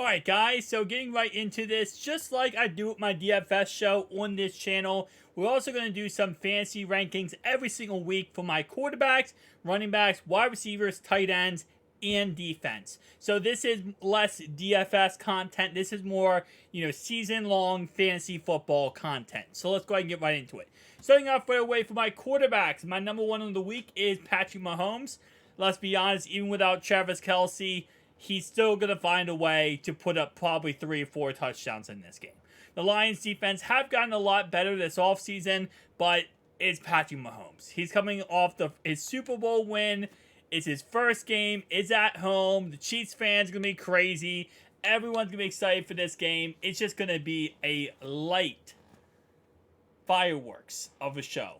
Alright guys, so getting right into this, just like I do with my DFS show on this channel, we're also going to do some fantasy rankings every single week for my quarterbacks, running backs, wide receivers, tight ends, and defense. So this is less DFS content. This is more, season-long fantasy football content. So let's go ahead and get right into it. Starting off right away for my quarterbacks, my number one of the week is Patrick Mahomes. Let's be honest, even without Travis Kelce, he's still going to find a way to put up probably 3 or 4 touchdowns in this game. The Lions defense have gotten a lot better this offseason, but it's Patrick Mahomes. He's coming off his Super Bowl win. It's his first game. It's at home. The Chiefs fans are going to be crazy. Everyone's going to be excited for this game. It's just going to be a light fireworks of a show.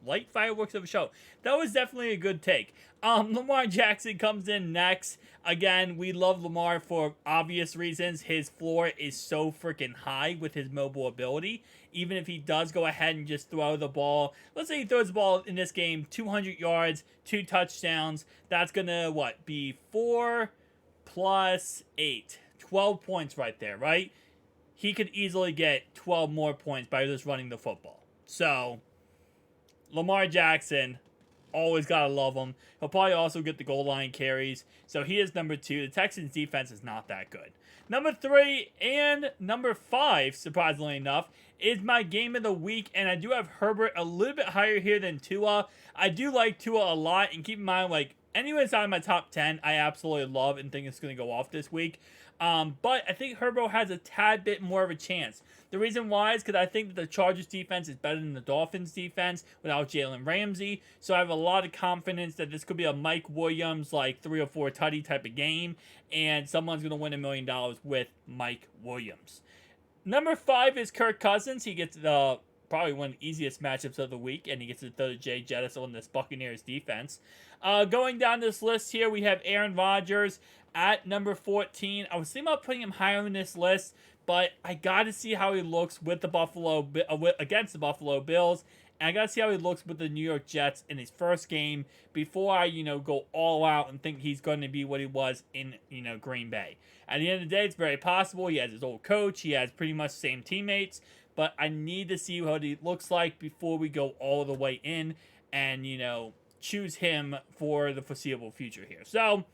Light fireworks of a show. That was definitely a good take. Lamar Jackson comes in next. Again, we love Lamar for obvious reasons. His floor is so freaking high with his mobile ability. Even if he does go ahead and just throw the ball. Let's say he throws the ball in this game, 200 yards, 2 touchdowns. That's going to, be 4 plus 8. 12 points right there, right? He could easily get 12 more points by just running the football. So, Lamar Jackson, always gotta love him. He'll probably also get the goal line carries. So he is number 2. The Texans defense is not that good. Number 3 and number 5, surprisingly enough, is my game of the week. And I do have Herbert a little bit higher here than Tua. I do like Tua a lot. And keep in mind, anyone inside of my top 10, I absolutely love and think it's going to go off this week. But I think Herbert has a tad bit more of a chance. The reason why is because I think that the Chargers defense is better than the Dolphins defense without Jalen Ramsey. So I have a lot of confidence that this could be a Mike Williams, 3 or 4 tutty type of game. And someone's going to win $1 million with Mike Williams. Number 5 is Kirk Cousins. He gets probably one of the easiest matchups of the week, and he gets to throw to Jay Jettis on this Buccaneers defense. Going down this list here, we have Aaron Rodgers at number 14. I was thinking about putting him higher on this list, but I got to see how he looks with the against the Buffalo Bills, and I got to see how he looks with the New York Jets in his first game before I, go all out and think he's going to be what he was in, Green Bay. At the end of the day, it's very possible. He has his old coach. He has pretty much the same teammates, but I need to see what he looks like before we go all the way in and, choose him for the foreseeable future here. So,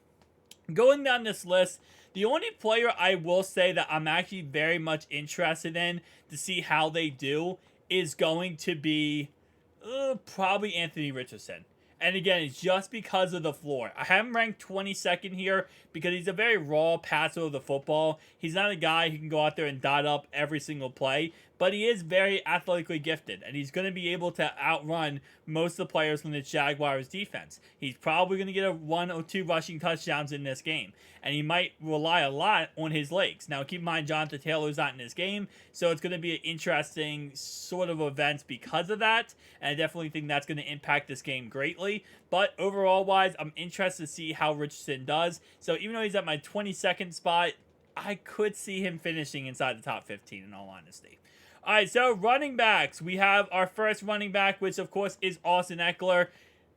going down this list, the only player I will say that I'm actually very much interested in to see how they do is going to be probably Anthony Richardson. And again, it's just because of the floor. I have him ranked 22nd here because he's a very raw passer of the football. He's not a guy who can go out there and dot up every single play, but he is very athletically gifted, and he's going to be able to outrun most of the players from the Jaguars defense. He's probably going to get a 1 or 2 rushing touchdowns in this game, and he might rely a lot on his legs. Now, keep in mind, Jonathan Taylor's not in this game, so it's going to be an interesting sort of event because of that, and I definitely think that's going to impact this game greatly. But overall-wise, I'm interested to see how Richardson does. So even though he's at my 22nd spot, I could see him finishing inside the top 15 in all honesty. All right, so running backs. We have our first running back, which of course is Austin Eckler.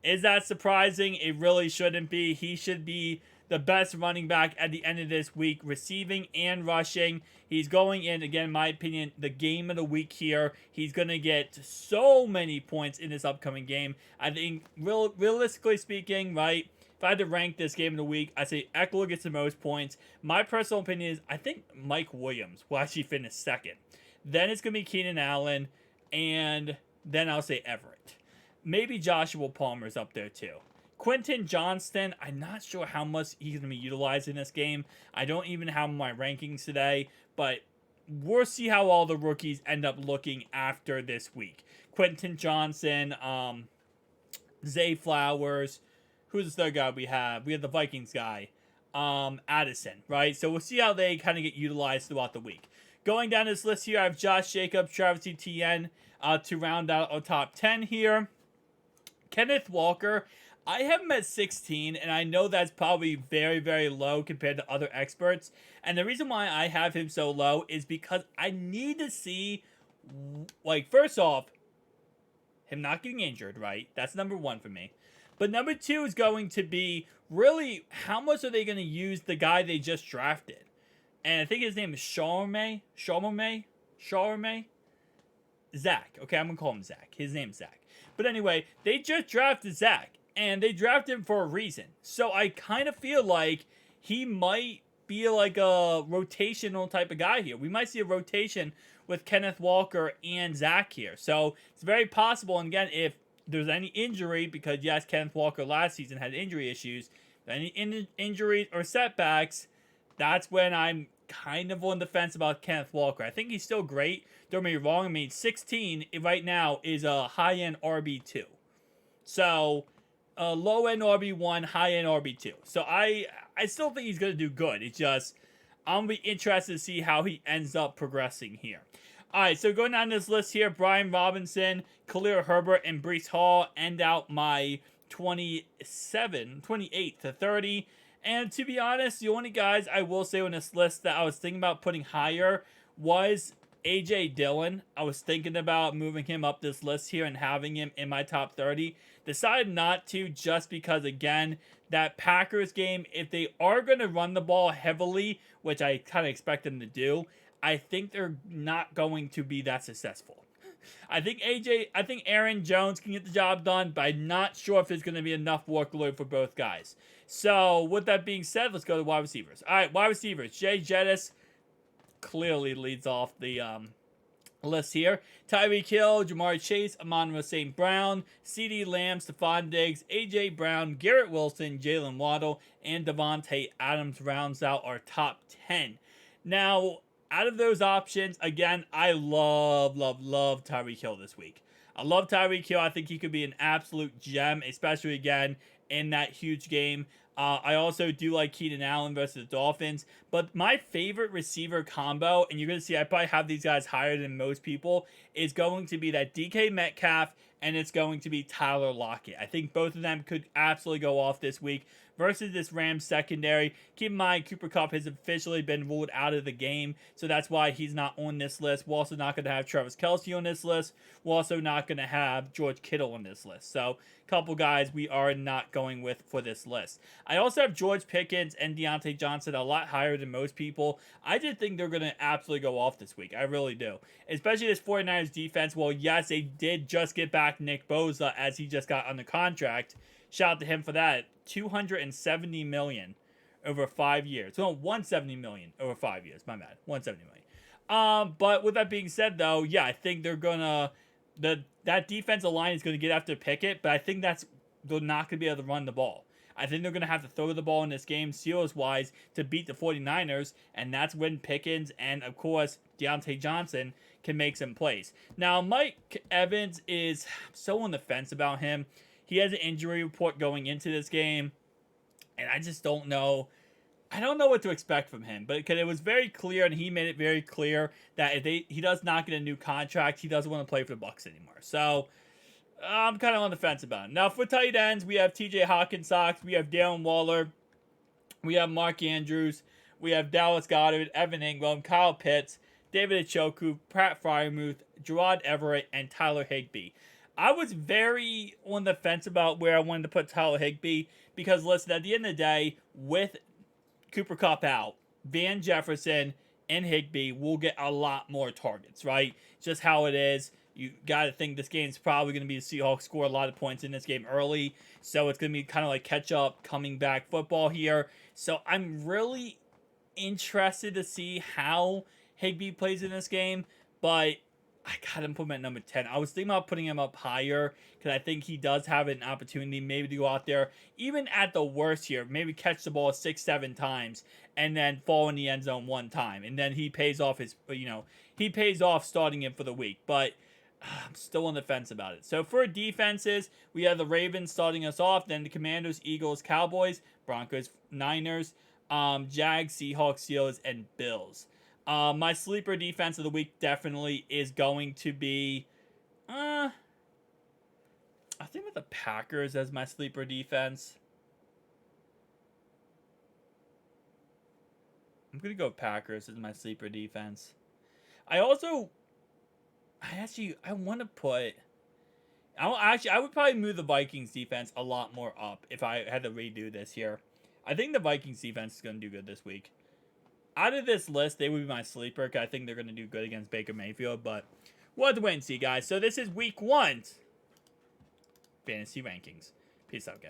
Is that surprising? It really shouldn't be. He should be the best running back at the end of this week, receiving and rushing. He's going in, again, in my opinion, the game of the week here. He's going to get so many points in this upcoming game. I think, realistically speaking, right, if I had to rank this game of the week, I say Eckler gets the most points. My personal opinion is I think Mike Williams will actually finish second. Then it's going to be Keenan Allen, and then I'll say Everett. Maybe Joshua Palmer's up there too. Quentin Johnston, I'm not sure how much he's going to be utilized in this game. I don't even have my rankings today, but we'll see how all the rookies end up looking after this week. Quentin Johnson, Zay Flowers, who's the third guy we have? We have the Vikings guy, Addison, right? So we'll see how they kind of get utilized throughout the week. Going down this list here, I have Josh Jacobs, Travis Etienne to round out our top 10 here. Kenneth Walker, I have him at 16, and I know that's probably very, very low compared to other experts. And the reason why I have him so low is because I need to see, first off, him not getting injured, right? That's number 1 for me. But number 2 is going to be, really, how much are they going to use the guy they just drafted? and I think his name is Charme. Zach. Okay, I'm gonna call him Zach. His name's Zach. But anyway, they just drafted Zach, and they drafted him for a reason. So I kind of feel like he might be like a rotational type of guy here. We might see a rotation with Kenneth Walker and Zach here. So it's very possible. And again, if there's any injury, because yes, Kenneth Walker last season had injury issues, any injuries or setbacks, that's when I'm kind of on the fence about Kenneth Walker. I think he's still great. Don't get me wrong. I mean, 16 right now is a high-end RB2. So, low-end RB1, high-end RB2. So, I still think he's going to do good. It's just, I'm going to be interested to see how he ends up progressing here. All right, so going down this list here, Brian Robinson, Khalil Herbert, and Breece Hall end out my 28 to 30. And to be honest, the only guys I will say on this list that I was thinking about putting higher was AJ Dillon. I was thinking about moving him up this list here and having him in my top 30. Decided not to, just because, again, that Packers game, if they are going to run the ball heavily, which I kind of expect them to do, I think they're not going to be that successful. I think Aaron Jones can get the job done, but I'm not sure if there's going to be enough workload for both guys. So, with that being said, let's go to wide receivers. All right, wide receivers. Jay Jettis clearly leads off the list here. Tyreek Hill, Jamar Chase, Amon-Ra St. Brown, CeeDee Lamb, Stephon Diggs, A.J. Brown, Garrett Wilson, Jalen Waddle, and Devontae Adams rounds out our top 10. Now, out of those options, again, I love Tyreek Hill this week. I love Tyreek Hill. I think he could be an absolute gem, especially, again, in that huge game. I also do like Keenan Allen versus the Dolphins. But my favorite receiver combo, and you're going to see I probably have these guys higher than most people, is going to be that DK Metcalf, and it's going to be Tyler Lockett. I think both of them could absolutely go off this week versus this Rams secondary. Keep in mind, Cooper Kupp has officially been ruled out of the game, so that's why he's not on this list. We're also not going to have Travis Kelce on this list. We're also not going to have George Kittle on this list. So, a couple guys we are not going with for this list. I also have George Pickens and Deontay Johnson a lot higher than most people. I just think they're going to absolutely go off this week. I really do. Especially this 49ers defense. Well, yes, they did just get back Nick Bosa as he just got under contract. Shout out to him for that. $270 million over 5 years. No, $170 million over 5 years. My bad. $170 million. But with that being said, though, yeah, I think they're gonna that defensive line is gonna get after Pickett, but I think they're not gonna be able to run the ball. I think they're gonna have to throw the ball in this game, Steelers wise, to beat the 49ers, and that's when Pickens and of course Deontay Johnson can make some plays. Now, Mike Evans is so on the fence about him. He has an injury report going into this game, and I just don't know. I don't know what to expect from him, but because it was very clear, and he made it very clear that if he does not get a new contract, he doesn't want to play for the Bucs anymore. So I'm kind of on the fence about it. Now for tight ends, we have T.J. Hawkinsock, we have Darren Waller, we have Mark Andrews, we have Dallas Goedert, Evan Ingram, Kyle Pitts, David Njoku, Pat Freiermuth, Gerard Everett, and Tyler Higbee. I was very on the fence about where I wanted to put Tyler Higbee because, listen, at the end of the day, with Cooper Kupp out, Van Jefferson and Higbee will get a lot more targets, right? Just how it is. You got to think this game's probably going to be the Seahawks score a lot of points in this game early, so it's going to be kind of like catch-up, coming back football here. So I'm really interested to see how Higbee plays in this game, but I got him put him at number 10. I was thinking about putting him up higher because I think he does have an opportunity maybe to go out there, even at the worst here, maybe catch the ball 6-7 times and then fall in the end zone one time. And then he pays off he pays off starting him for the week. But I'm still on the fence about it. So for defenses, we have the Ravens starting us off, then the Commanders, Eagles, Cowboys, Broncos, Niners, Jags, Seahawks, Steelers, and Bills. My sleeper defense of the week definitely is going to be, I think with the Packers as my sleeper defense. I'm going to go Packers as my sleeper defense. I want to put, I would probably move the Vikings defense a lot more up if I had to redo this here. I think the Vikings defense is going to do good this week. out of this list, they would be my sleeper, because I think they're going to do good against Baker Mayfield, but we'll have to wait and see, guys. So this is week 1 fantasy rankings. Peace out, guys.